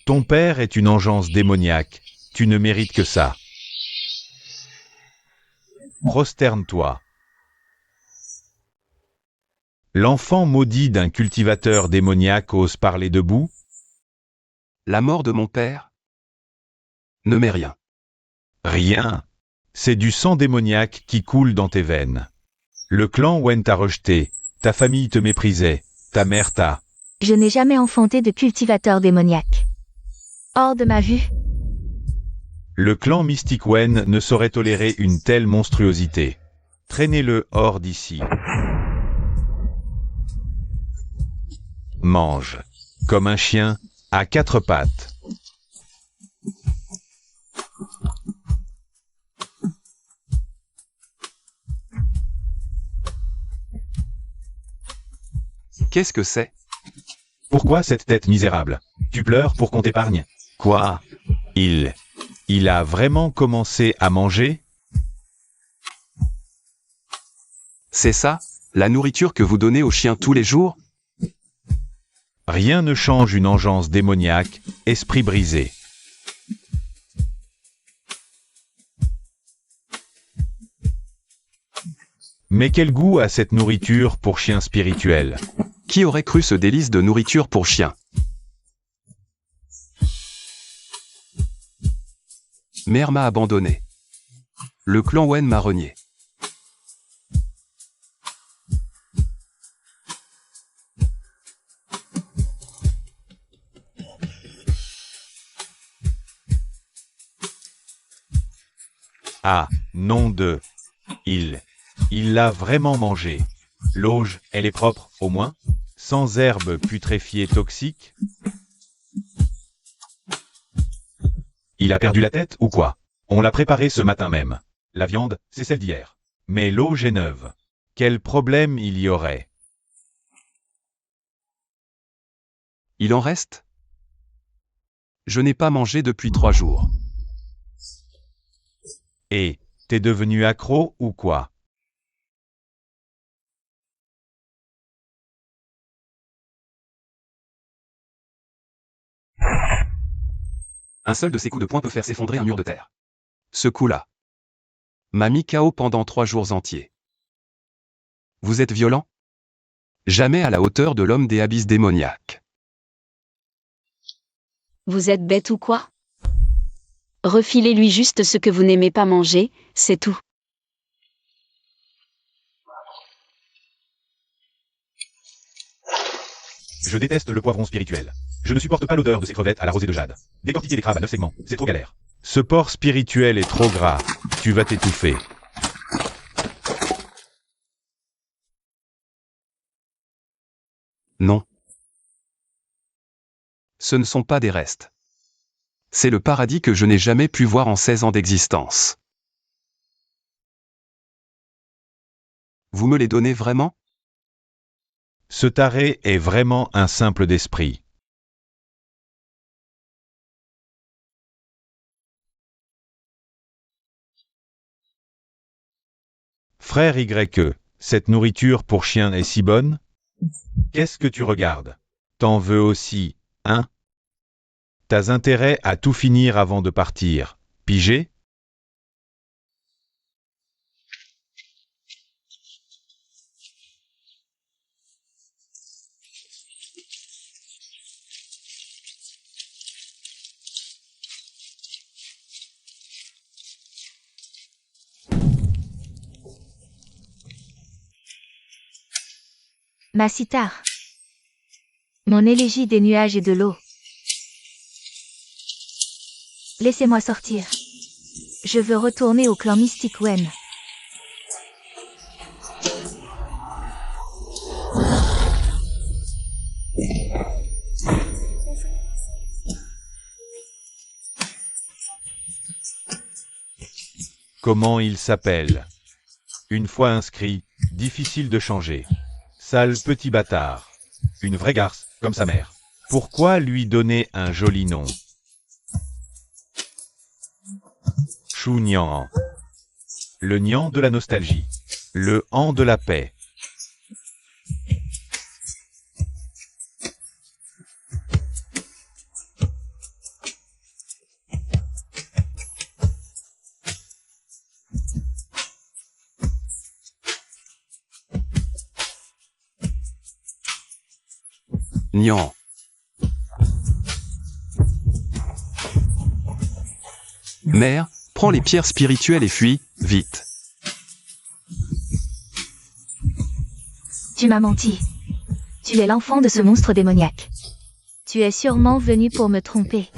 Ton père est une engeance démoniaque, tu ne mérites que ça. Prosterne-toi. L'enfant maudit d'un cultivateur démoniaque ose parler debout? La mort de mon père ne m'est rien. Rien. C'est du sang démoniaque qui coule dans tes veines. Le clan Wen t'a rejeté, ta famille te méprisait, ta mère t'a... Je n'ai jamais enfanté de cultivateur démoniaque. Hors de ma vue. Le clan Mystic Wen ne saurait tolérer une telle monstruosité. Traînez-le hors d'ici. Mange. Comme un chien, à quatre pattes. Qu'est-ce que c'est? Pourquoi cette tête misérable? Tu pleures pour qu'on t'épargne? Quoi? Il a vraiment commencé à manger? C'est ça, la nourriture que vous donnez aux chiens tous les jours? Rien ne change une engeance démoniaque, esprit brisé. Mais quel goût a cette nourriture pour chien spirituel? Qui aurait cru ce délice de nourriture pour chien? Mère m'a abandonné. Le clan Wen m'a renié. Ah, nom de... Il l'a vraiment mangé. L'auge, elle est propre, au moins? Sans herbes putréfiées toxiques? Il a perdu la tête ou quoi? On l'a préparé ce matin même. La viande, c'est celle d'hier. Mais l'auge est neuve. Quel problème il y aurait? Il en reste? Je n'ai pas mangé depuis 3 jours. Et, t'es devenu accro ou quoi? Un seul de ces coups de poing peut faire s'effondrer un mur de terre. Ce coup-là m'a mis KO pendant 3 jours entiers. Vous êtes violent? Jamais à la hauteur de l'homme des abysses démoniaques. Vous êtes bête ou quoi? Refilez-lui juste ce que vous n'aimez pas manger, c'est tout. Je déteste le poivron spirituel. Je ne supporte pas l'odeur de ces crevettes à la rosée de jade. Décortiquer des crabes à 9 segments, c'est trop galère. Ce porc spirituel est trop gras. Tu vas t'étouffer. Non. Ce ne sont pas des restes. C'est le paradis que je n'ai jamais pu voir en 16 ans d'existence. Vous me les donnez vraiment? Ce taré est vraiment un simple d'esprit. Frère YE, cette nourriture pour chien est si bonne? Qu'est-ce que tu regardes? T'en veux aussi, hein? T'as intérêt à tout finir avant de partir. Pigé? Ma cithare. Mon élégie des nuages et de l'eau. Laissez-moi sortir. Je veux retourner au clan Mystic Wen. Comment il s'appelle? Une fois inscrit, difficile de changer. Sale petit bâtard. Une vraie garce, comme sa mère. Pourquoi lui donner un joli nom? Chou Nian. Le Nian de la nostalgie. Le Han de la paix. Nian. Mère, prends les pierres spirituelles et fuis, vite. Tu m'as menti. Tu es l'enfant de ce monstre démoniaque. Tu es sûrement venu pour me tromper.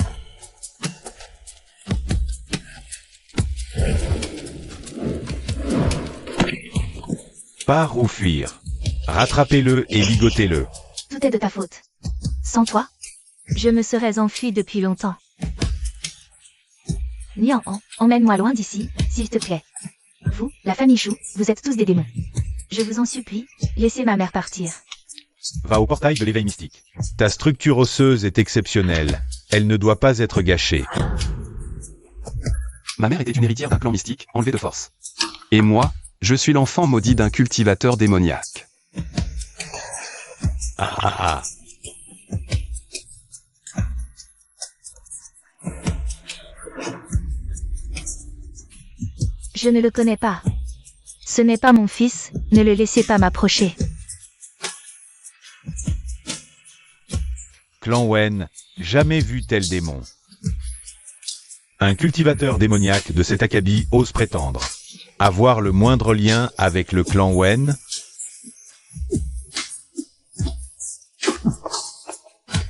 Pars ou fuir. Rattrapez-le et ligotez-le. Tout est de ta faute. Sans toi, je me serais enfui depuis longtemps. Nian, emmène-moi loin d'ici, s'il te plaît. Vous, la famille Chou, vous êtes tous des démons. Je vous en supplie, laissez ma mère partir. Va au portail de l'éveil mystique. Ta structure osseuse est exceptionnelle. Elle ne doit pas être gâchée. Ma mère était une héritière d'un clan mystique, enlevée de force. Et moi, je suis l'enfant maudit d'un cultivateur démoniaque. Ah ah ah. Je ne le connais pas. Ce n'est pas mon fils, ne le laissez pas m'approcher. Clan Wen, jamais vu tel démon. Un cultivateur démoniaque de cet acabit ose prétendre avoir le moindre lien avec le clan Wen.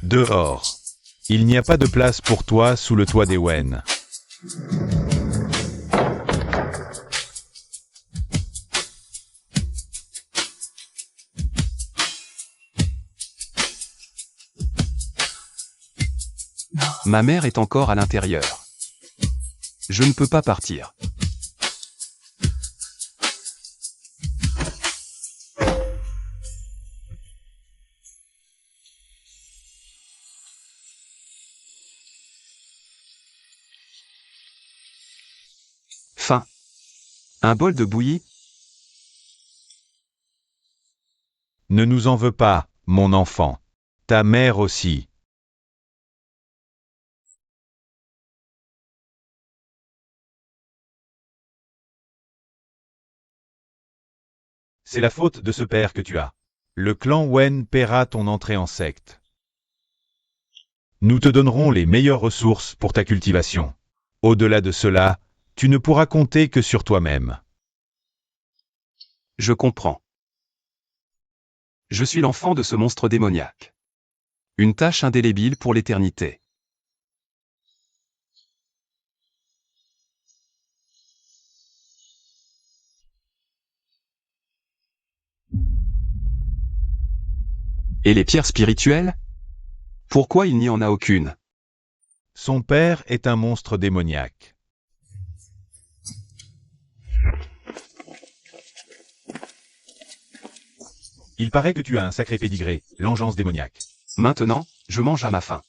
Dehors. Il n'y a pas de place pour toi sous le toit des Wen. Ma mère est encore à l'intérieur. Je ne peux pas partir. Fin. Un bol de bouillie? Ne nous en veux pas, mon enfant. Ta mère aussi. C'est la faute de ce père que tu as. Le clan Wen paiera ton entrée en secte. Nous te donnerons les meilleures ressources pour ta cultivation. Au-delà de cela, tu ne pourras compter que sur toi-même. Je comprends. Je suis l'enfant de ce monstre démoniaque. Une tâche indélébile pour l'éternité. Et les pierres spirituelles? Pourquoi il n'y en a aucune? Son père est un monstre démoniaque. Il paraît que tu as un sacré pédigré, l'engeance démoniaque. Maintenant, je mange à ma faim.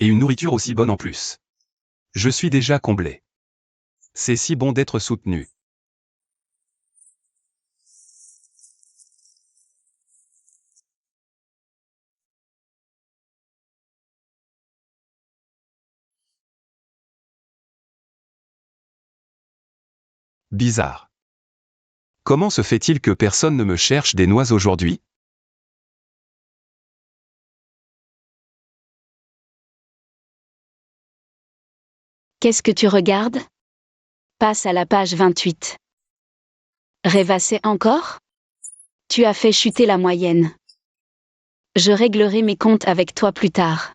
Et une nourriture aussi bonne en plus. Je suis déjà comblé. C'est si bon d'être soutenu. Bizarre. Comment se fait-il que personne ne me cherche des noix aujourd'hui? Qu'est-ce que tu regardes? Passe à la page 28. Rêvasser encore? Tu as fait chuter la moyenne. Je réglerai mes comptes avec toi plus tard.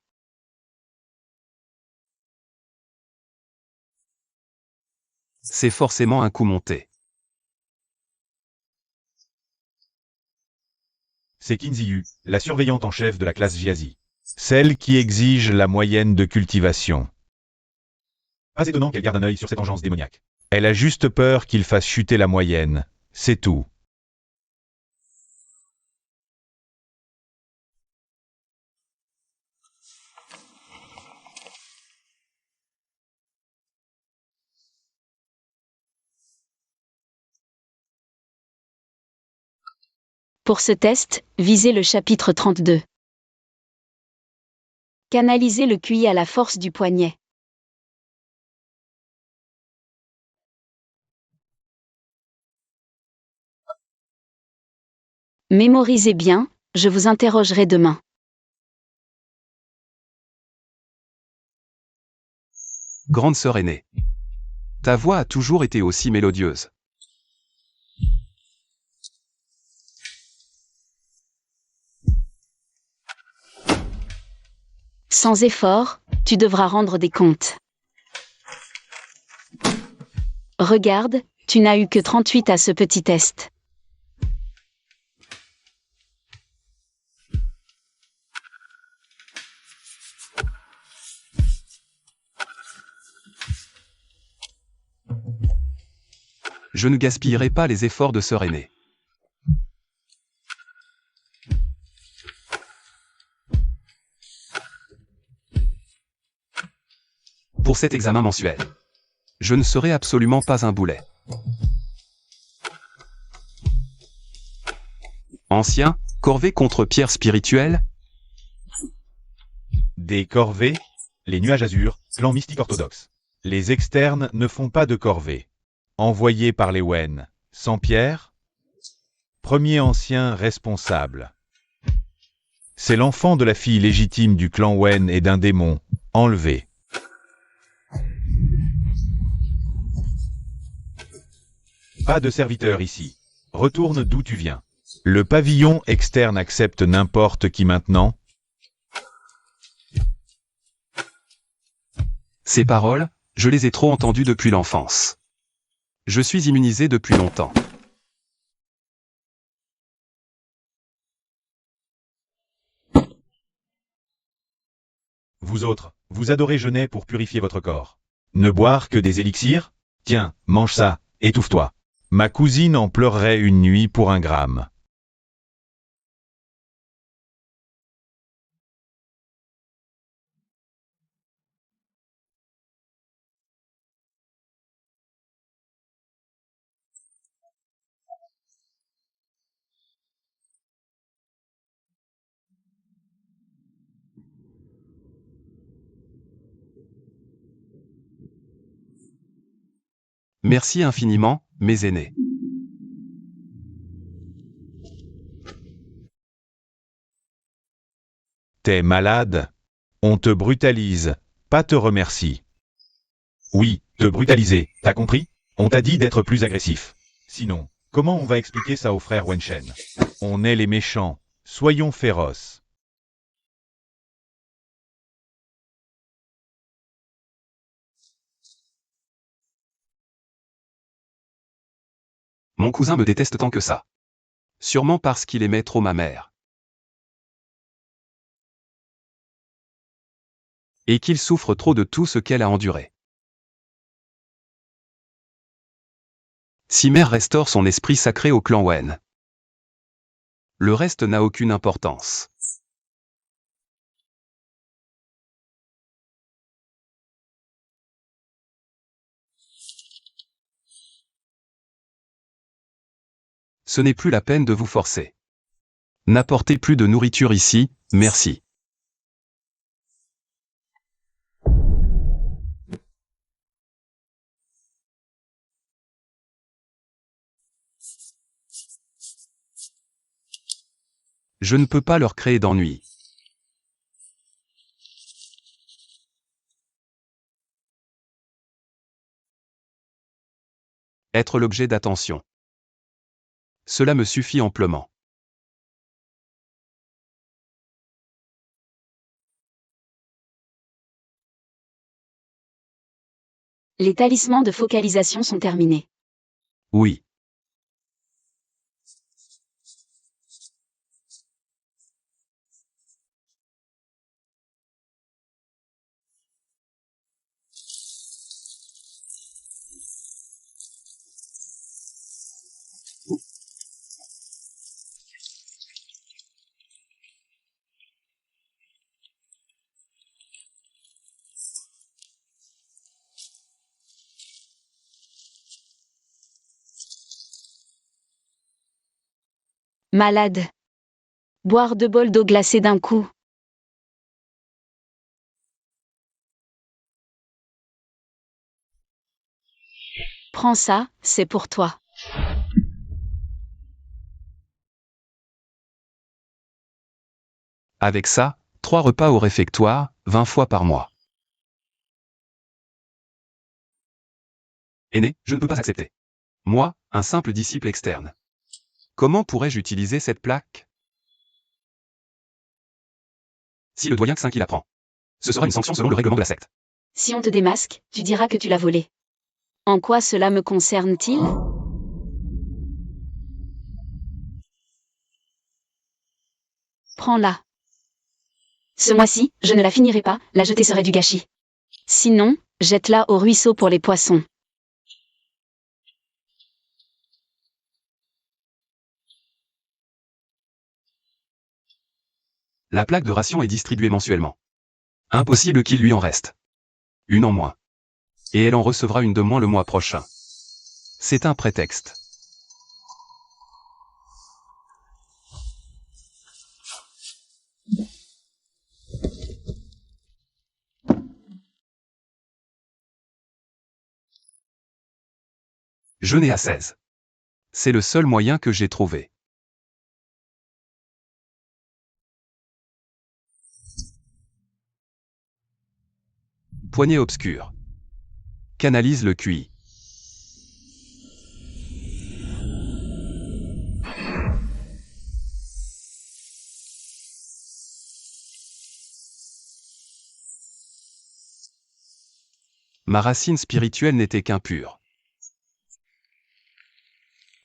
C'est forcément un coup monté. C'est Kinziyu, la surveillante en chef de la classe Jiazi. Celle qui exige la moyenne de cultivation. Pas étonnant qu'elle garde un œil sur cette engeance démoniaque. Elle a juste peur qu'il fasse chuter la moyenne, c'est tout. Pour ce test, visez le chapitre 32. Canalisez le QI à la force du poignet. Mémorisez bien, je vous interrogerai demain. Grande sœur aînée. Ta voix a toujours été aussi mélodieuse. Sans effort, tu devras rendre des comptes. Regarde, tu n'as eu que 38 à ce petit test. Je ne gaspillerai pas les efforts de sœur aînée. Pour cet examen mensuel, je ne serai absolument pas un boulet. Ancien, corvée contre pierre spirituelle. Des corvées, les nuages azur, clan mystique orthodoxe. Les externes ne font pas de corvée. Envoyé par les Wen, sans pierre. Premier ancien responsable. C'est l'enfant de la fille légitime du clan Wen et d'un démon, enlevé. Pas de serviteur ici. Retourne d'où tu viens. Le pavillon externe accepte n'importe qui maintenant. Ces paroles, je les ai trop entendues depuis l'enfance. Je suis immunisé depuis longtemps. Vous autres, vous adorez jeûner pour purifier votre corps. Ne boire que des élixirs? Tiens, mange ça, étouffe-toi. Ma cousine en pleurerait une nuit pour 1 gramme. Merci infiniment, mes aînés. T'es malade? On te brutalise, pas te remercie. Oui, te brutaliser, t'as compris? On t'a dit d'être plus agressif. Sinon, comment on va expliquer ça aux frères Wenshen? On est les méchants, soyons féroces. Mon cousin me déteste tant que ça. Sûrement parce qu'il aimait trop ma mère. Et qu'il souffre trop de tout ce qu'elle a enduré. Si mère restaure son esprit sacré au clan Wen, le reste n'a aucune importance. Ce n'est plus la peine de vous forcer. N'apportez plus de nourriture ici, merci. Je ne peux pas leur créer d'ennui. Être l'objet d'attention. Cela me suffit amplement. Les talismans de focalisation sont terminés. Oui. Malade. Boire 2 bols d'eau glacée d'un coup. Prends ça, c'est pour toi. Avec ça, 3 repas au réfectoire, 20 fois par mois. Aîné, je ne peux pas accepter. Moi, un simple disciple externe. Comment pourrais-je utiliser cette plaque? Si le doyen Xinqi qui l'apprend. Ce sera une sanction selon le règlement de la secte. Si on te démasque, tu diras que tu l'as volé. En quoi cela me concerne-t-il? Prends-la. Ce mois-ci, je ne la finirai pas, la jeter serait du gâchis. Sinon, jette-la au ruisseau pour les poissons. La plaque de ration est distribuée mensuellement. Impossible qu'il lui en reste. Une en moins. Et elle en recevra une de moins le mois prochain. C'est un prétexte. Jeûner à 16. C'est le seul moyen que j'ai trouvé. Poignée obscure. Canalise le QI. Ma racine spirituelle n'était qu'impure.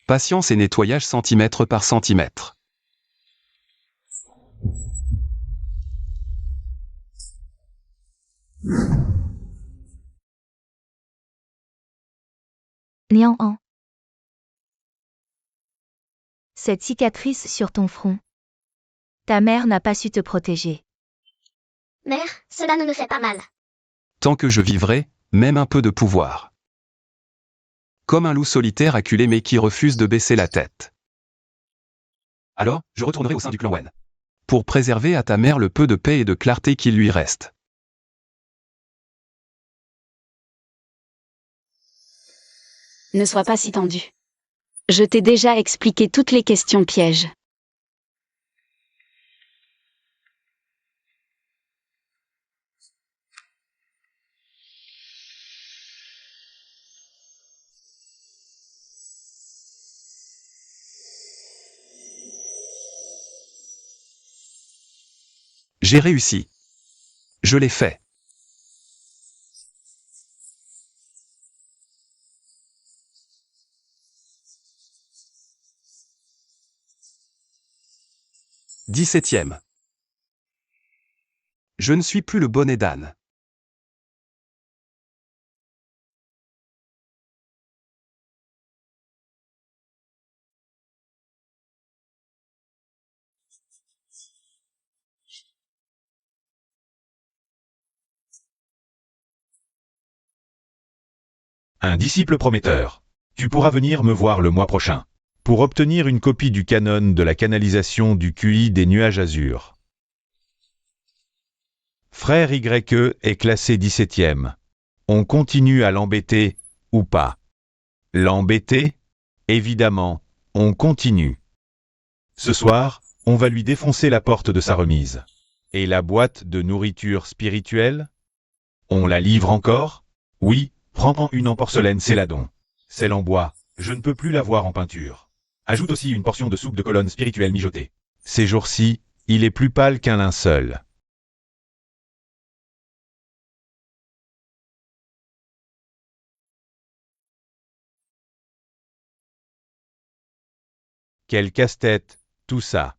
Patience et nettoyage centimètre par centimètre. Nian An. Cette cicatrice sur ton front. Ta mère n'a pas su te protéger. Mère, cela ne me fait pas mal. Tant que je vivrai, même un peu de pouvoir. Comme un loup solitaire acculé mais qui refuse de baisser la tête. Alors, je retournerai au sein du clan Wen. Pour préserver à ta mère le peu de paix et de clarté qu'il lui reste. Ne sois pas si tendu. Je t'ai déjà expliqué toutes les questions pièges. J'ai réussi. Je l'ai fait. Dix-septième. Je ne suis plus le bonnet d'âne. Un disciple prometteur. Tu pourras venir me voir le mois prochain. Pour obtenir une copie du canon de la canalisation du QI des nuages azur. Frère YE est classé 17e. On continue à l'embêter, ou pas? L'embêter? Évidemment, on continue. Ce soir, on va lui défoncer la porte de sa remise. Et la boîte de nourriture spirituelle? On la livre encore? Oui, prends une en porcelaine Céladon. Celle en bois, je ne peux plus la voir en peinture. Ajoute aussi une portion de soupe de colonne spirituelle mijotée. Ces jours-ci, il est plus pâle qu'un linceul. Quel casse-tête, tout ça.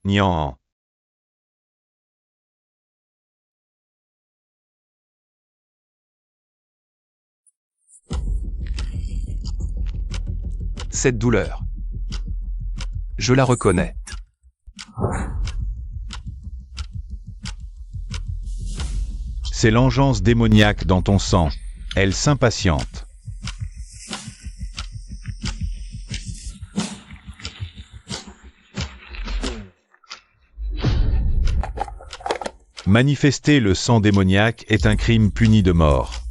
Nian. Cette douleur. Je la reconnais. C'est l'engeance démoniaque dans ton sang. Elle s'impatiente. Manifester le sang démoniaque est un crime puni de mort.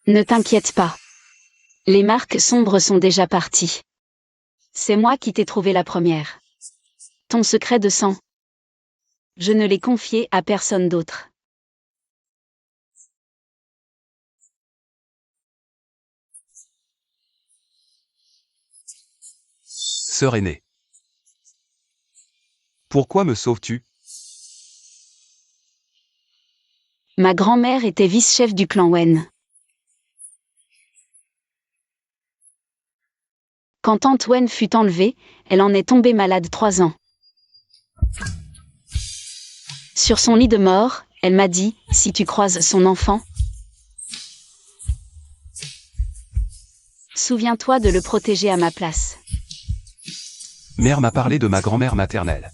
Ne t'inquiète pas. Les marques sombres sont déjà parties. C'est moi qui t'ai trouvé la première. Ton secret de sang. Je ne l'ai confié à personne d'autre. Sœur aînée. Pourquoi me sauves-tu? Ma grand-mère était vice-chef du clan Wen. Quand tante Wen fut enlevée, elle en est tombée malade 3 ans. Sur son lit de mort, elle m'a dit, si tu croises son enfant, souviens-toi de le protéger à ma place. Mère m'a parlé de ma grand-mère maternelle.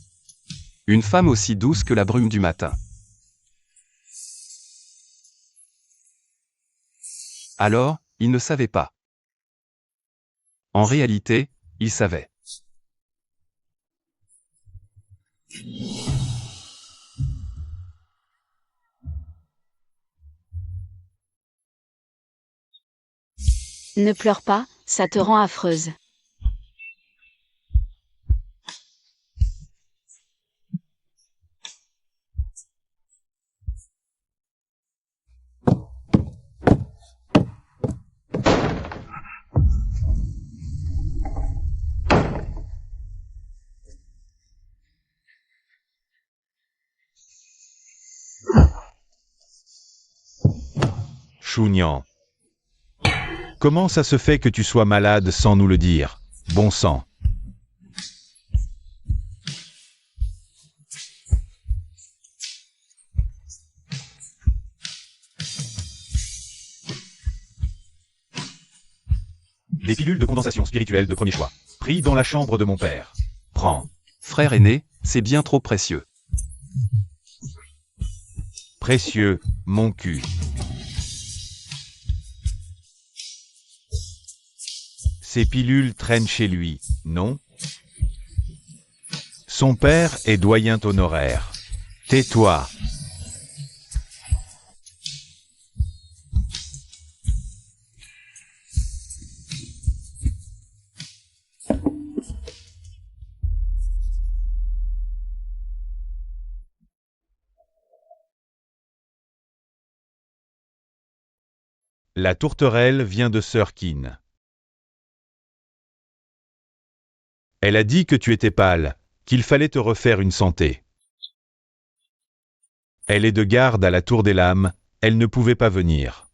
Une femme aussi douce que la brume du matin. Alors, il ne savait pas. En réalité, il savait. Ne pleure pas, ça te rend affreuse. Chou-Niang. Comment ça se fait que tu sois malade sans nous le dire? Bon sang. Des pilules de condensation spirituelle de premier choix. Pris dans la chambre de mon père. Prends. Frère aîné, c'est bien trop précieux. Précieux, mon cul. Ces pilules traînent chez lui, non? Son père est doyen honoraire. Tais-toi. La tourterelle vient de Sœur Qin. Elle a dit que tu étais pâle, qu'il fallait te refaire une santé. Elle est de garde à la tour des lames, elle ne pouvait pas venir.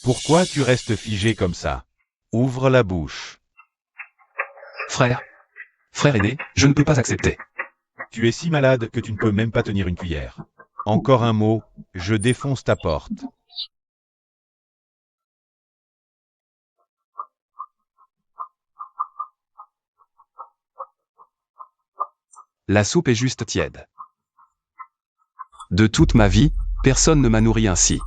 Pourquoi tu restes figé comme ça? Ouvre la bouche. Frère aîné, je ne peux pas accepter. Tu es si malade que tu ne peux même pas tenir une cuillère. Encore un mot, je défonce ta porte. La soupe est juste tiède. De toute ma vie, personne ne m'a nourri ainsi.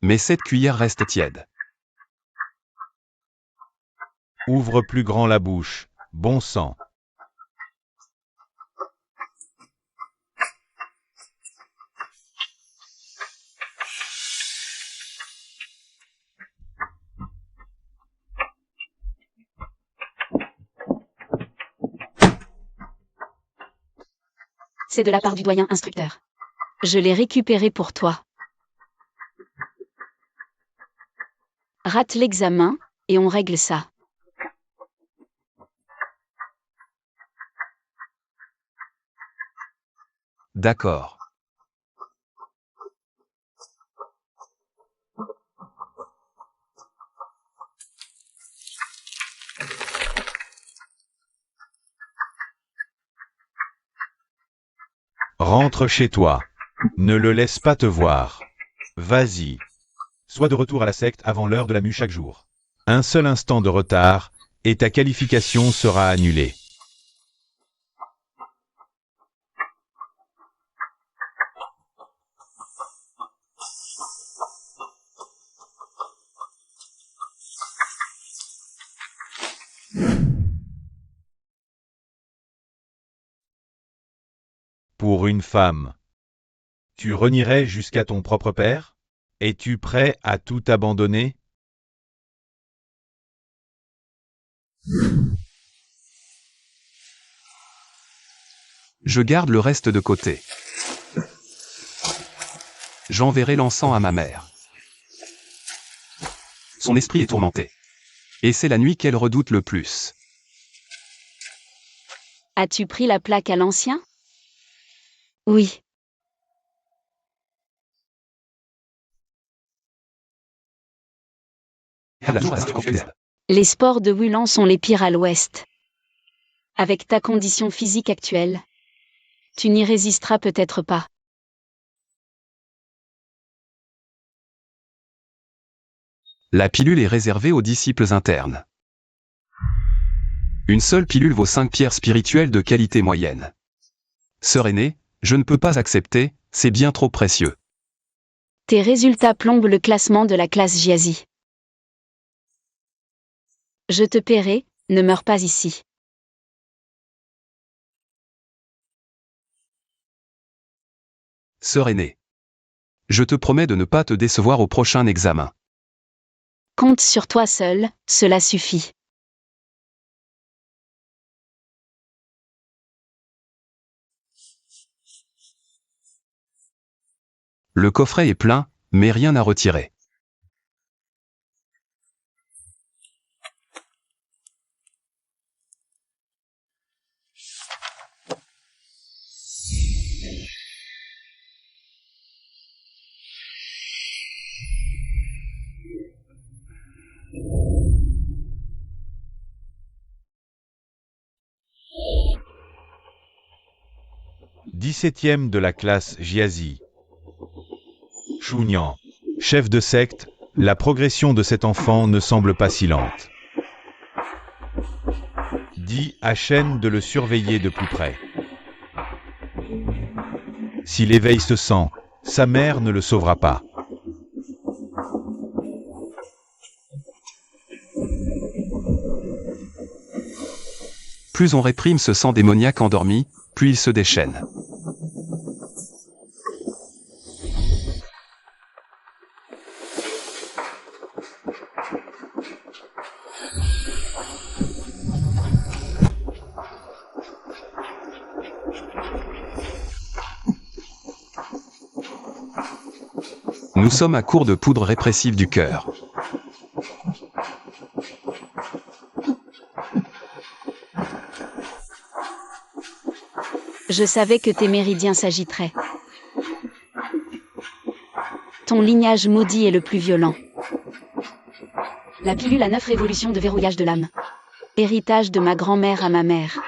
Mais cette cuillère reste tiède. Ouvre plus grand la bouche, bon sang. C'est de la part du doyen instructeur. Je l'ai récupéré pour toi. Rate l'examen, et on règle ça. D'accord. Rentre chez toi. Ne le laisse pas te voir. Vas-y. Sois de retour à la secte avant l'heure de la mue chaque jour. Un seul instant de retard, et ta qualification sera annulée. Pour une femme. Tu renierais jusqu'à ton propre père? Es-tu prêt à tout abandonner? Je garde le reste de côté. J'enverrai l'encens à ma mère. Son esprit est tourmenté. Et c'est la nuit qu'elle redoute le plus. As-tu pris la plaque à l'ancien? Oui. La tour reste confidèle. Les sports de Wulan sont les pires à l'ouest. Avec ta condition physique actuelle, tu n'y résisteras peut-être pas. La pilule est réservée aux disciples internes. Une seule pilule vaut 5 pierres spirituelles de qualité moyenne. Sœur aînée, je ne peux pas accepter, c'est bien trop précieux. Tes résultats plombent le classement de la classe Jiazi. Je te paierai, ne meurs pas ici. Sœur aînée. Je te promets de ne pas te décevoir au prochain examen. Compte sur toi seul, cela suffit. Le coffret est plein, mais rien à retirer. Dix-septième de la classe Jiazi. Chunian. Chef de secte, la progression de cet enfant ne semble pas si lente. Dis à Shen de le surveiller de plus près. Si l'éveil se sent, sa mère ne le sauvera pas. Plus on réprime ce sang démoniaque endormi, plus il se déchaîne. Nous sommes à court de poudre répressive du cœur. Je savais que tes méridiens s'agiteraient. Ton lignage maudit est le plus violent. La pilule à 9 révolutions de verrouillage de l'âme. Héritage de ma grand-mère à ma mère.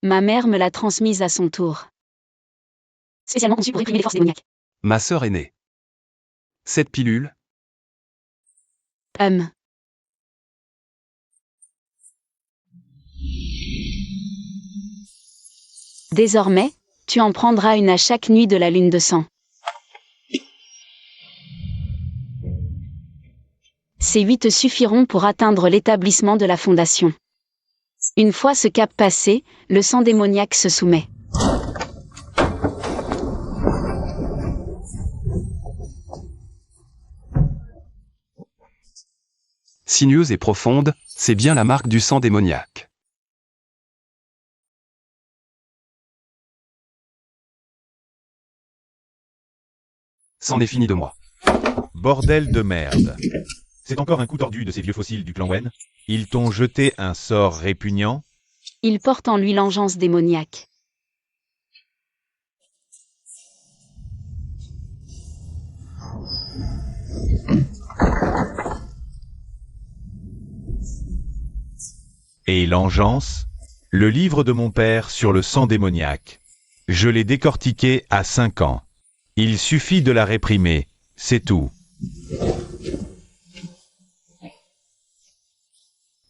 Ma mère me l'a transmise à son tour. Spécialement conçue pour réprimer les forces démoniaques. Ma sœur aînée. Cette pilule, Désormais, tu en prendras une à chaque nuit de la lune de sang. Ces 8 te suffiront pour atteindre l'établissement de la fondation. Une fois ce cap passé, le sang démoniaque se soumet. sinueuse et profonde, c'est bien la marque du sang démoniaque. C'en est fini de moi. Bordel de merde. C'est encore un coup tordu de ces vieux fossiles du clan Wen. Ils t'ont jeté un sort répugnant. Il porte en lui l'engeance démoniaque. Et l'engeance, le livre de mon père sur le sang démoniaque. Je l'ai décortiqué à 5 ans. Il suffit de la réprimer, c'est tout.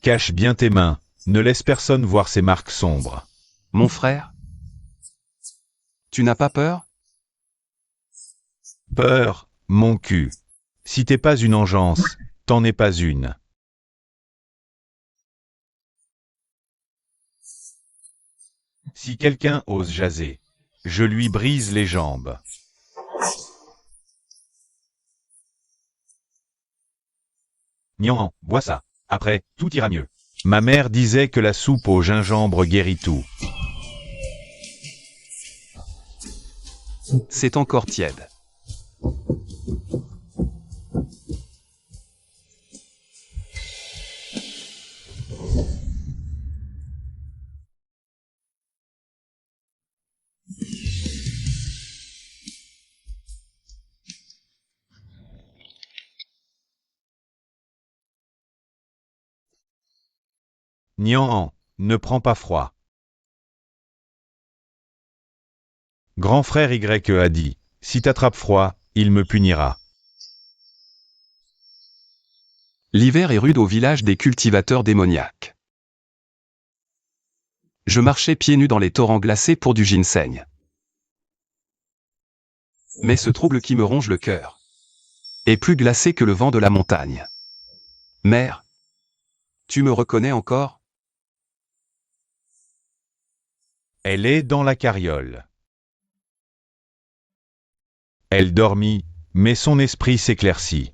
Cache bien tes mains, ne laisse personne voir ces marques sombres. Mon frère? Tu n'as pas peur? Peur, mon cul. Si t'es pas une engeance, t'en es pas une. Si quelqu'un ose jaser, je lui brise les jambes. Nian, bois ça. Après, tout ira mieux. Ma mère disait que la soupe au gingembre guérit tout. C'est encore tiède. Nian, ne prends pas froid. Grand frère Y a dit, si t'attrapes froid, il me punira. L'hiver est rude au village des cultivateurs démoniaques. Je marchais pieds nus dans les torrents glacés pour du ginseng. Mais ce trouble qui me ronge le cœur est plus glacé que le vent de la montagne. Mère, tu me reconnais encore? Elle est dans la carriole. Elle dormit, mais son esprit s'éclaircit.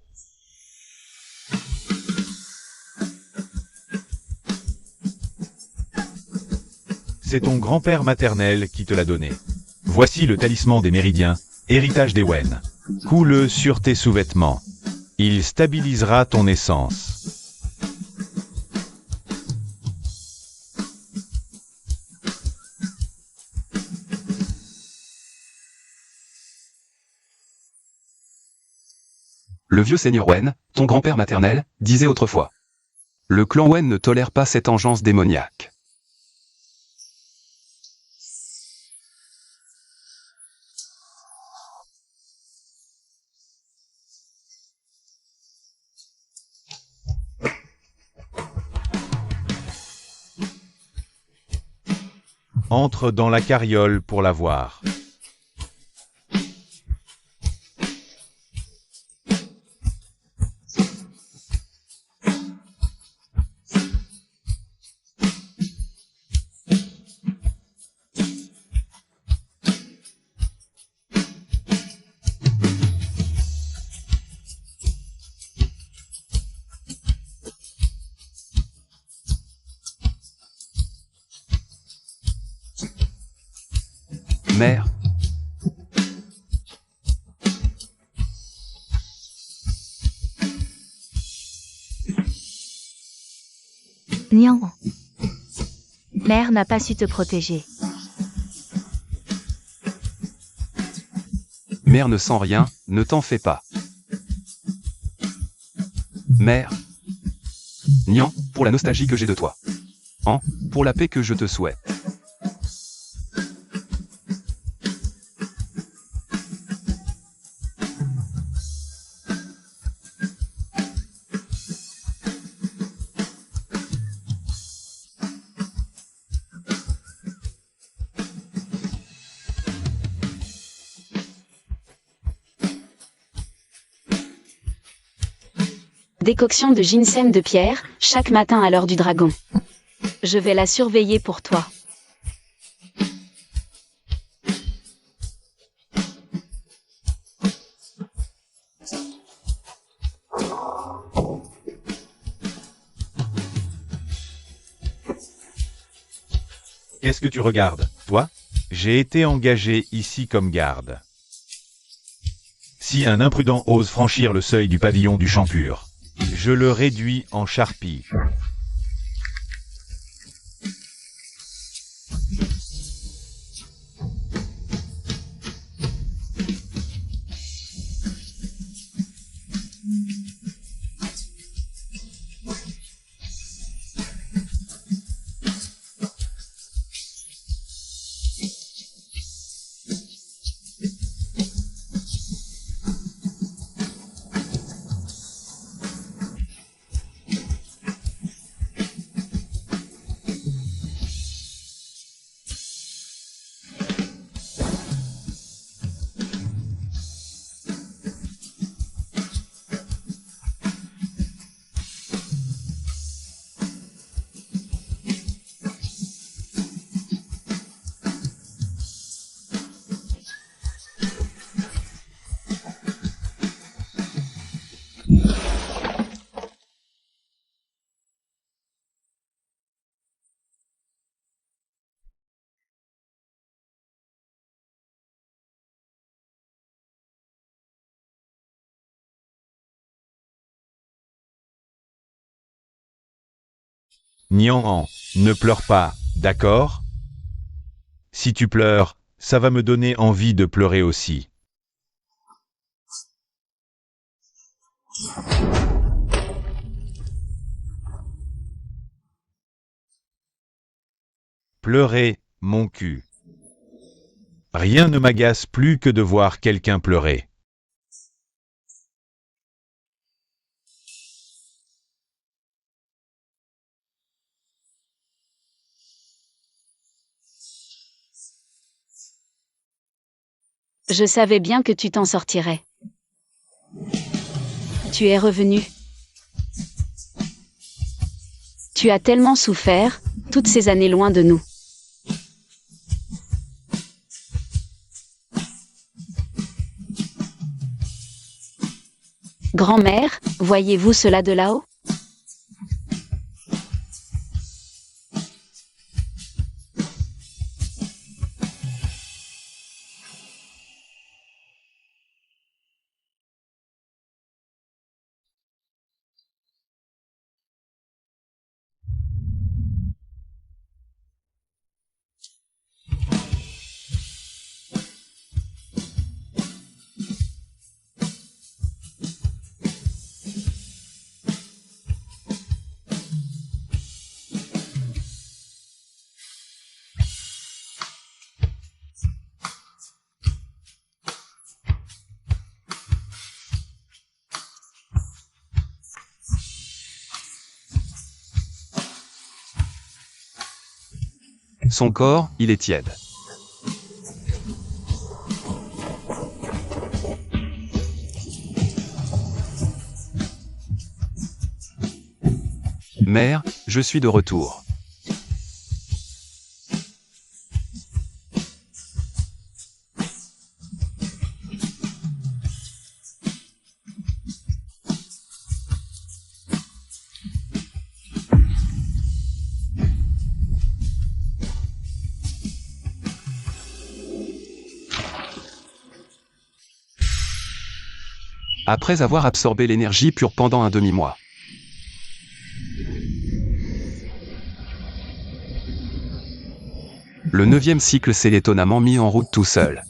C'est ton grand-père maternel qui te l'a donné. Voici le talisman des méridiens, héritage des Wen. Coule-le sur tes sous-vêtements. Il stabilisera ton essence. Le vieux seigneur Wen, ton grand-père maternel, disait autrefois. Le clan Wen ne tolère pas cette engeance démoniaque. Entre dans la carriole pour la voir. Mère, Nian. Mère n'a pas su te protéger. mère ne sent rien, ne t'en fais pas. Mère. Nian, pour la nostalgie que j'ai de toi. Pour la paix que je te souhaite. Décoction de ginseng de pierre, chaque matin à l'heure du dragon. Je vais la surveiller pour toi. Qu'est-ce que tu regardes, toi? J'ai été engagé ici comme garde. Si un imprudent ose franchir le seuil du pavillon du Champur, je le réduis en charpie. Nian, ne pleure pas, d'accord? Si tu pleures, ça va me donner envie de pleurer aussi. Pleurer, mon cul. Rien ne m'agace plus que de voir quelqu'un pleurer. Je savais bien que tu t'en sortirais. Tu es revenu. Tu as tellement souffert, toutes ces années loin de nous. Grand-mère, voyez-vous cela de là-haut? Son corps, il est tiède. Mère, je suis de retour. Après avoir absorbé l'énergie pure pendant un demi-mois. Le 9e cycle s'est étonnamment mis en route tout seul.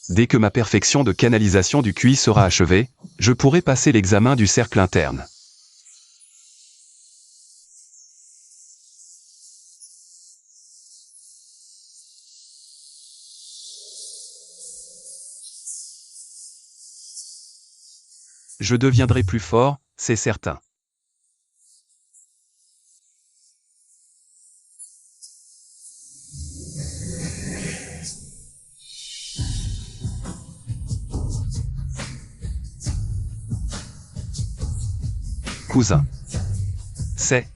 Dès que ma perfection de canalisation du QI sera achevée, je pourrai passer l'examen du cercle interne. Je deviendrai plus fort, c'est certain. Cousin. C'est.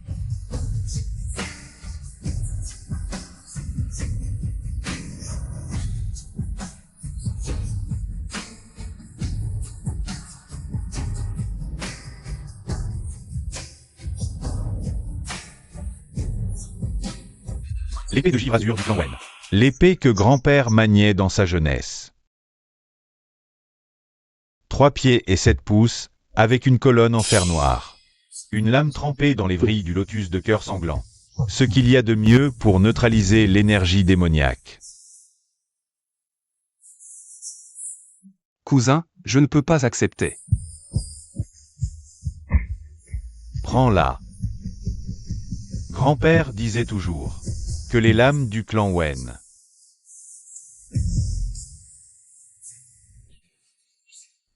L'épée de givre azur du clan Wen. L'épée que grand-père maniait dans sa jeunesse. 3 pieds et 7 pouces, avec une colonne en fer noir. Une lame trempée dans les vrilles du lotus de cœur sanglant. Ce qu'il y a de mieux pour neutraliser l'énergie démoniaque. Cousin, je ne peux pas accepter. Prends-la. Grand-père disait toujours que les lames du clan Wen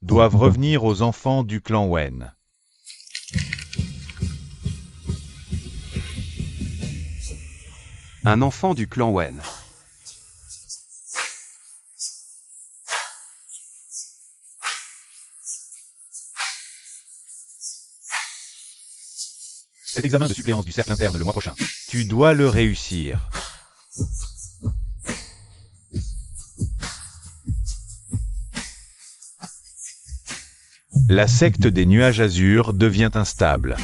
doivent revenir aux enfants du clan Wen. Un enfant du clan Wen. Cet examen de suppléance du cercle interne le mois prochain. Tu dois le réussir. La secte des nuages azur devient instable.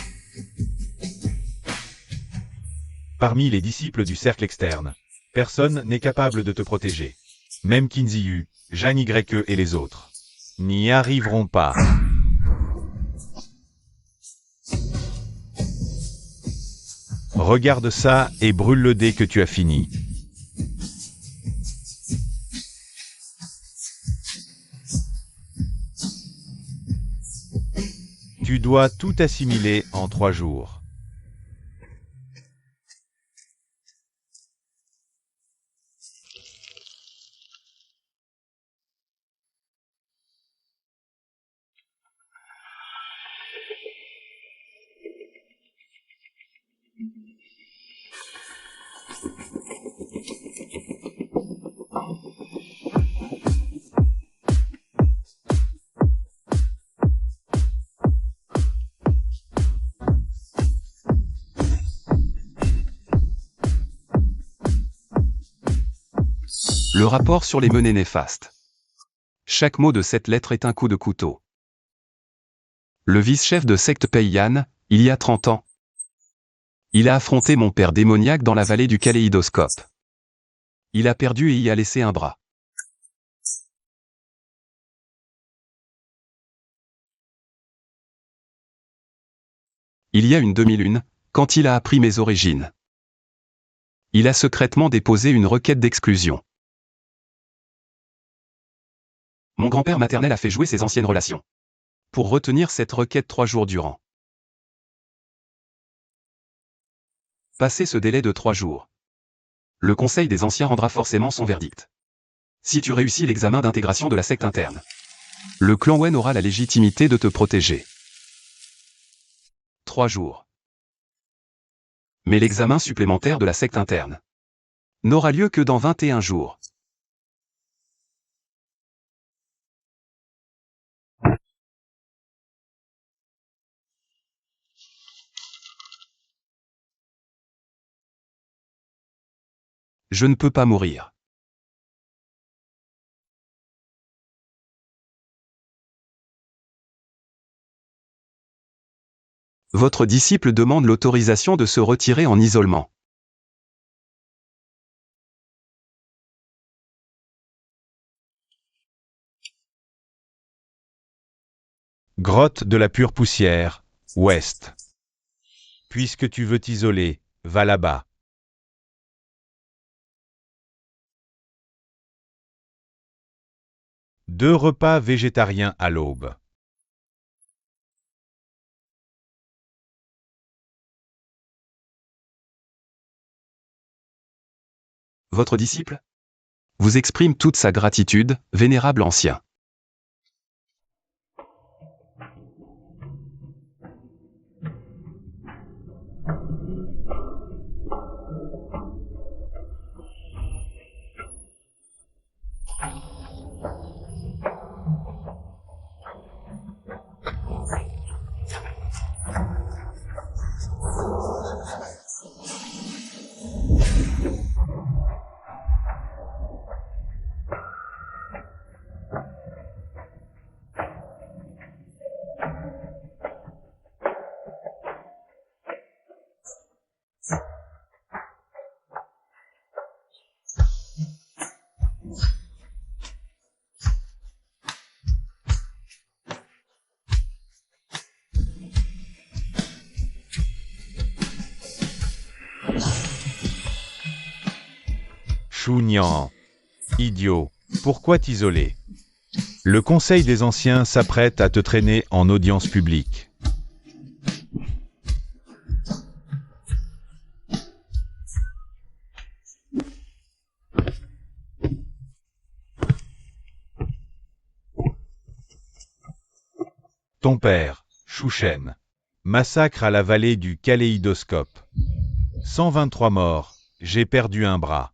Parmi les disciples du cercle externe, personne n'est capable de te protéger. Même Kinziyu, Jeanne YE et les autres n'y arriveront pas. Regarde ça et brûle-le dès que tu as fini. Tu dois tout assimiler en 3 jours. Le rapport sur les menées néfastes. Chaque mot de cette lettre est un coup de couteau. Le vice-chef de secte Peiyan, il y a 30 ans. Il a affronté mon père démoniaque dans la vallée du Kaléidoscope. Il a perdu et y a laissé un bras. Il y a une demi-lune, quand il a appris mes origines. Il a secrètement déposé une requête d'exclusion. Mon grand-père maternel a fait jouer ses anciennes relations pour retenir cette requête 3 jours durant. Passé ce délai de 3 jours, le Conseil des Anciens rendra forcément son verdict. Si tu réussis l'examen d'intégration de la secte interne, le clan Wen aura la légitimité de te protéger. 3 jours. Mais l'examen supplémentaire de la secte interne n'aura lieu que dans 21 jours. Je ne peux pas mourir. Votre disciple demande l'autorisation de se retirer en isolement. Grotte de la pure poussière, ouest. Puisque tu veux t'isoler, va là-bas. Deux repas végétariens à l'aube. Votre disciple vous exprime toute sa gratitude, vénérable ancien. Chou Nian. Idiot, pourquoi t'isoler? Le Conseil des Anciens s'apprête à te traîner en audience publique. Ton père, Shu Shen. Massacre à la vallée du Kaléidoscope. 123 morts, j'ai perdu un bras.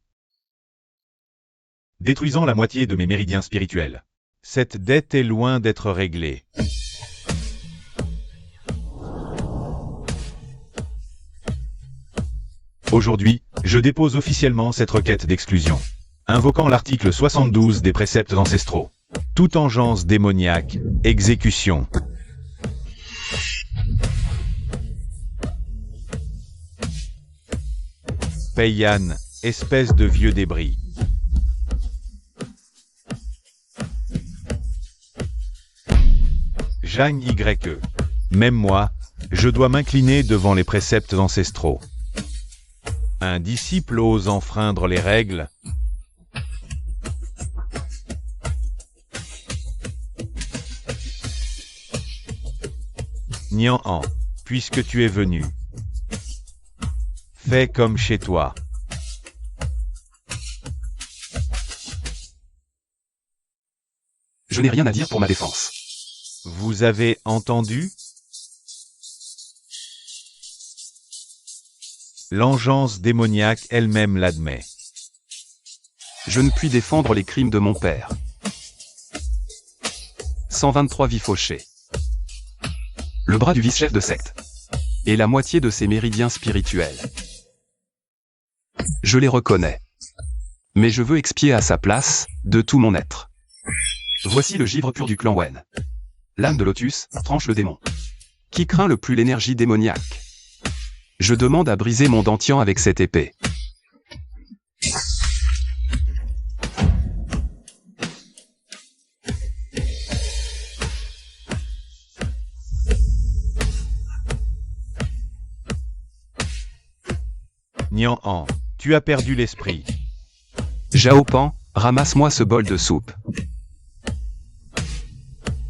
Détruisant la moitié de mes méridiens spirituels. Cette dette est loin d'être réglée. Aujourd'hui, je dépose officiellement cette requête d'exclusion, invoquant l'article 72 des préceptes ancestraux. Toute engeance démoniaque, exécution. Peiyan, espèce de vieux débris. Zhang Ye. Même moi, je dois m'incliner devant les préceptes ancestraux. Un disciple ose enfreindre les règles. Nian An, puisque tu es venu. Fais comme chez toi. Je n'ai rien à dire pour ma défense. Vous avez entendu? L'engeance démoniaque elle-même l'admet. Je ne puis défendre les crimes de mon père. 123 vies fauchées. Le bras du vice-chef de secte. Et la moitié de ses méridiens spirituels. Je les reconnais. Mais je veux expier à sa place, de tout mon être. Voici le givre pur du clan Wen. L'âme de Lotus tranche le démon. Qui craint le plus l'énergie démoniaque? Je demande à briser mon dentian avec cette épée. Nian An, tu as perdu l'esprit. Zhao Pan, ramasse-moi ce bol de soupe.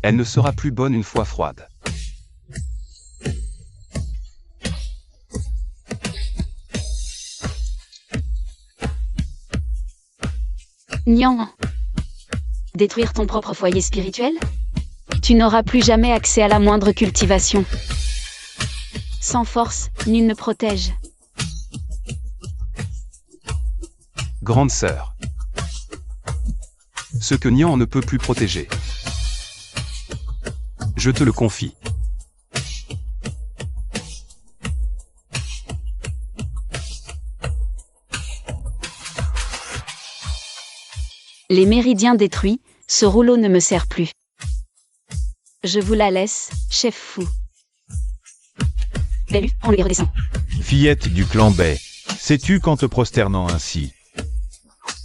Elle ne sera plus bonne une fois froide. Nian. Détruire ton propre foyer spirituel? Tu n'auras plus jamais accès à la moindre cultivation. Sans force, nul ne protège. Grande sœur. Ce que Nian ne peut plus protéger. Je te le confie. Les méridiens détruits, ce rouleau ne me sert plus. Je vous la laisse, chef fou. Bellu, on les redescend. Fillette du clan Bai, sais-tu qu'en te prosternant ainsi,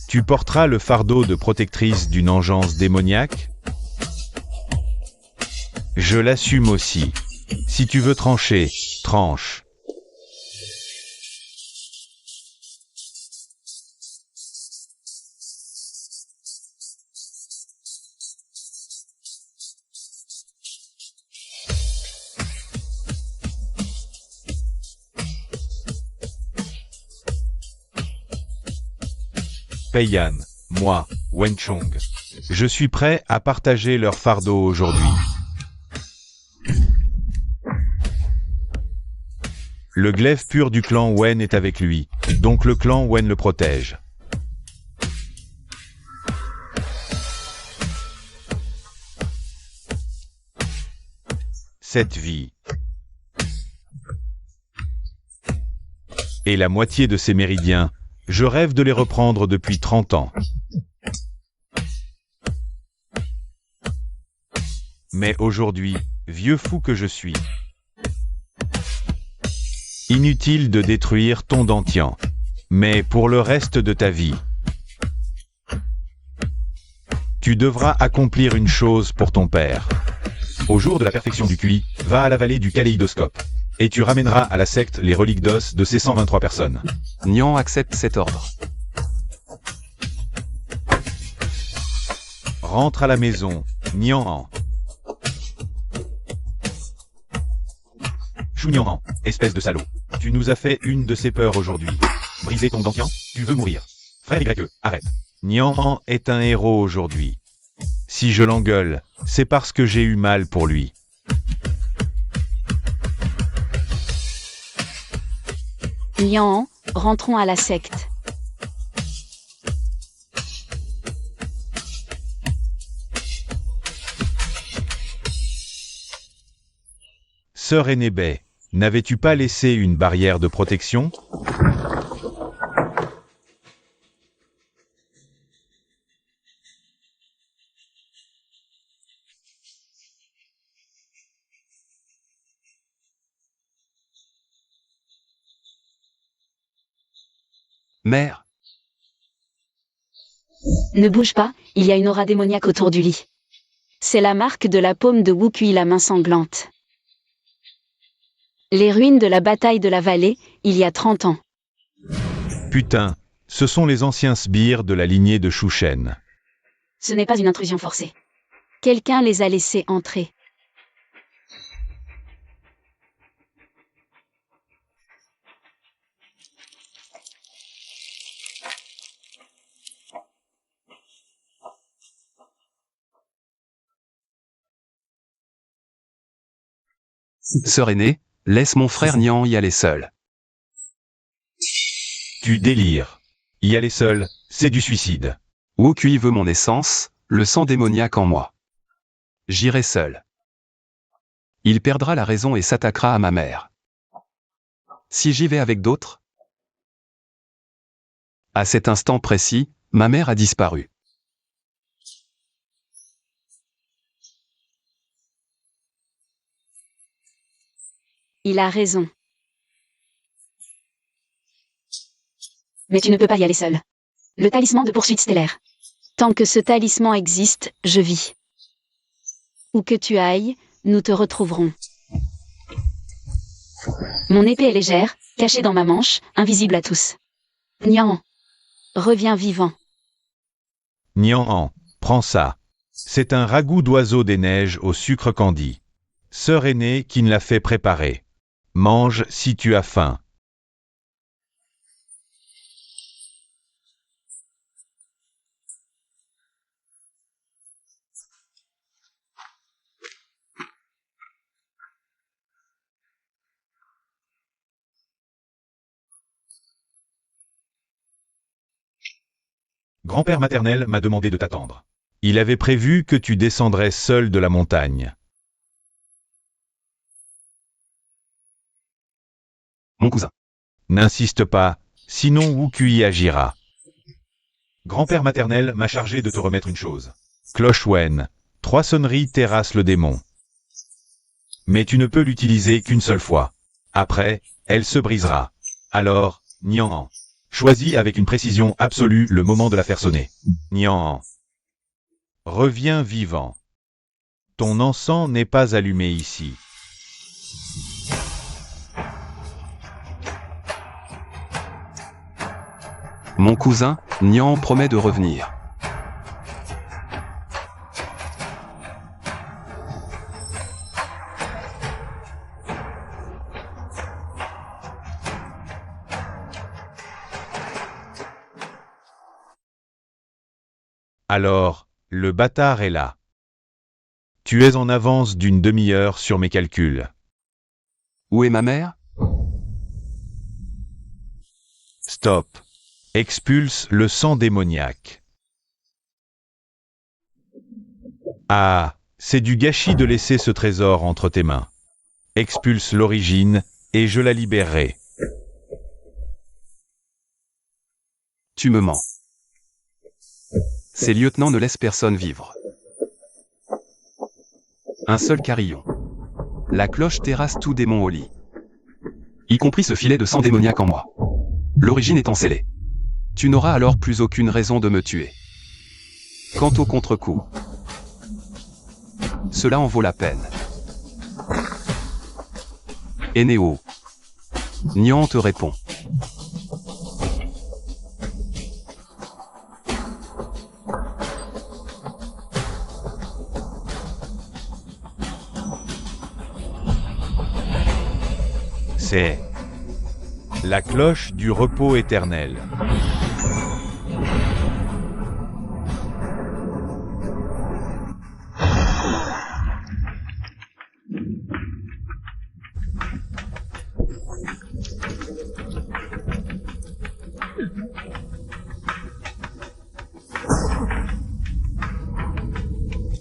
tu porteras le fardeau de protectrice d'une engeance démoniaque? Je l'assume aussi. Si tu veux trancher, tranche. Peiyan, moi, Wenchong. Je suis prêt à partager leur fardeau aujourd'hui. Le glaive pur du clan Wen est avec lui, donc le clan Wen le protège. Cette vie. Et la moitié de ces méridiens, je rêve de les reprendre depuis 30 ans. Mais aujourd'hui, vieux fou que je suis, inutile de détruire ton dentian. Mais pour le reste de ta vie, tu devras accomplir une chose pour ton père. Au jour de la perfection du QI, va à la vallée du Kaléidoscope. Et tu ramèneras à la secte les reliques d'os de ces 123 personnes. Nian accepte cet ordre. Rentre à la maison, Nian. Chou Nian, espèce de salaud. Tu nous as fait une de ces peurs aujourd'hui. Briser ton dantian, tu veux mourir. Frère YE, arrête. Nian est un héros aujourd'hui. Si je l'engueule, c'est parce que j'ai eu mal pour lui. Nian, rentrons à la secte. Sœur Enebe, n'avais-tu pas laissé une barrière de protection? Mère, Ne bouge pas, il y a une aura démoniaque autour du lit. C'est la marque de la paume de Wukui la main sanglante. Les ruines de la bataille de la vallée, il y a 30 ans. Putain, ce sont les anciens sbires de la lignée de Shushen. Ce n'est pas une intrusion forcée. Quelqu'un les a laissés entrer. sœur aînée, laisse mon frère Nian y aller seul. Tu délires. Y aller seul, c'est du suicide. Wukui veut mon essence, le sang démoniaque en moi. J'irai seul. Il perdra la raison et s'attaquera à ma mère. Si j'y vais avec d'autres? À cet instant précis, ma mère a disparu. Il a raison. Mais tu ne peux pas y aller seul. Le talisman de poursuite stellaire. Tant que ce talisman existe, je vis. Où que tu ailles, nous te retrouverons. Mon épée est légère, cachée dans ma manche, invisible à tous. Nian. Reviens vivant. Nian, prends ça. C'est un ragoût d'oiseau des neiges au sucre candi. Sœur aînée qui ne l'a fait préparer. Mange si tu as faim. Grand-père maternel m'a demandé de t'attendre. Il avait prévu que tu descendrais seul de la montagne. Mon cousin. N'insiste pas, sinon Wukui agira. Grand-père maternel m'a chargé de te remettre une chose. Cloche Wen, 3 sonneries terrassent le démon. Mais tu ne peux l'utiliser qu'une seule fois. Après, elle se brisera. Alors, Nian. Choisis avec une précision absolue le moment de la faire sonner. Nian. Reviens vivant. Ton encens n'est pas allumé ici. Mon cousin, Nian promet de revenir. Alors, le bâtard est là. Tu es en avance d'une demi-heure sur mes calculs. Où est ma mère? Stop. Expulse le sang démoniaque. Ah, c'est du gâchis de laisser ce trésor entre tes mains. Expulse l'origine, et je la libérerai. Tu me mens. Ces lieutenants ne laissent personne vivre. Un seul carillon. La cloche terrasse tout démon au lit. Y compris ce filet de sang démoniaque en moi. L'origine étant scellée. Tu n'auras alors plus aucune raison de me tuer. Quant au contre-coup, cela en vaut la peine. Eneo. Nian te répond. C'est la cloche du repos éternel.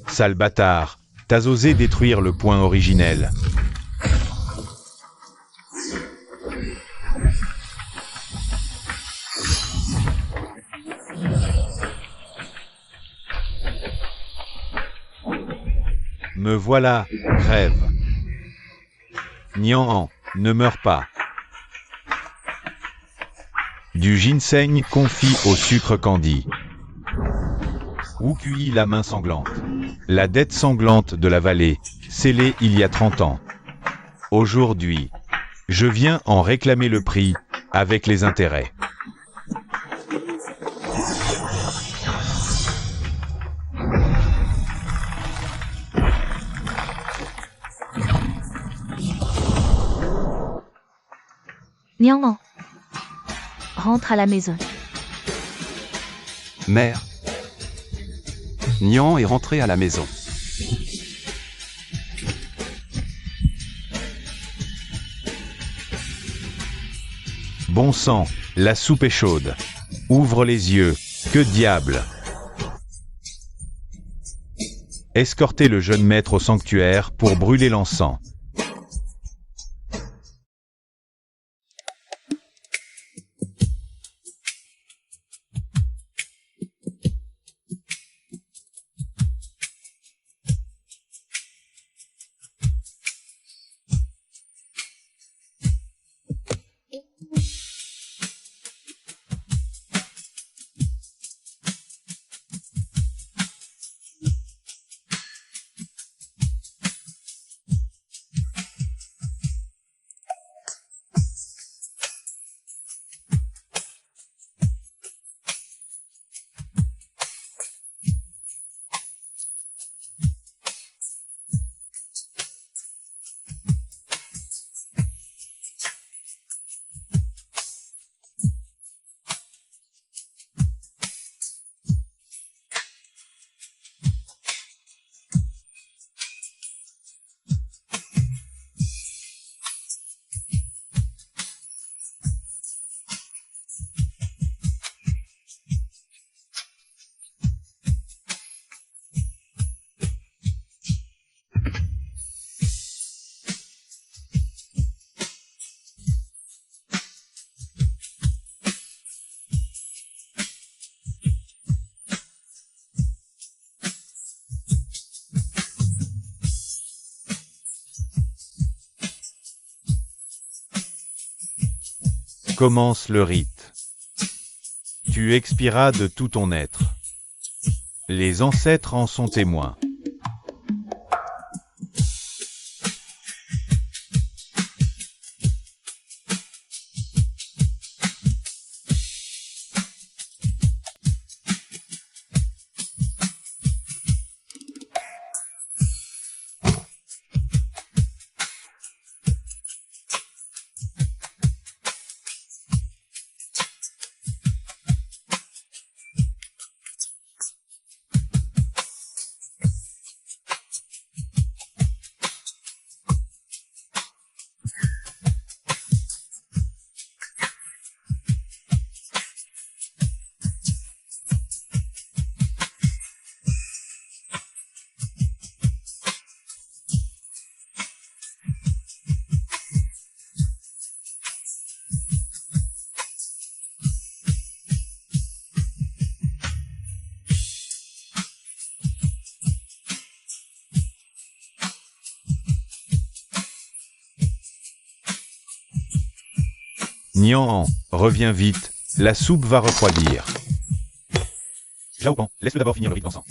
Sale bâtard, t'as osé détruire le point originel. Me voilà, crève. Nian, ne meurs pas. Du ginseng confit au sucre candi. Wu Kui la main sanglante. La dette sanglante de la vallée, scellée il y a 30 ans. Aujourd'hui, je viens en réclamer le prix, avec les intérêts. Nian, rentre à la maison. Mère. Nian est rentré à la maison. Bon sang, la soupe est chaude. Ouvre les yeux, que diable! Escortez le jeune maître au sanctuaire pour brûler l'encens. Commence le rite. Tu expiras de tout ton être. Les ancêtres en sont témoins. Nian, reviens vite, la soupe va refroidir. Zhao Pan, laisse-le d'abord finir le rite d'encens.